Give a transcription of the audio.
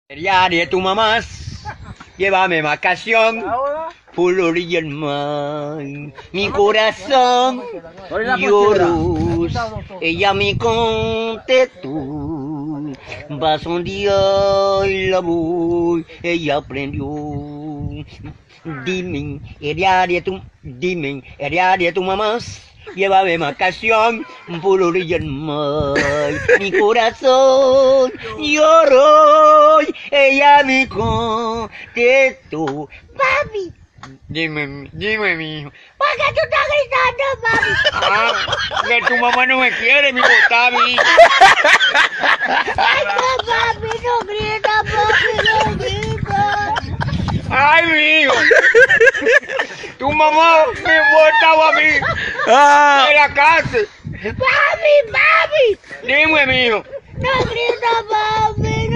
Ya de tu mamá, llévame vacación por la orilla del mar. Mi corazón lloró, ella me contestó. Pasó un día y la voy, ella aprendió. Dime, el de tu mamá. Llévame vacación por la orilla del mar. Mi corazón lloró, ella me contestó. Papi, dime, mi hijo. ¿Por qué tú estás gritando, papi? Que tu mamá no me quiere, mi papi. Ay, no, papi, no grita, papi, no grita. Ay, mi hijo. Tu mamá me botaba a mí de la cárcel. Papi. Dime, mi hijo. No grita, papi, no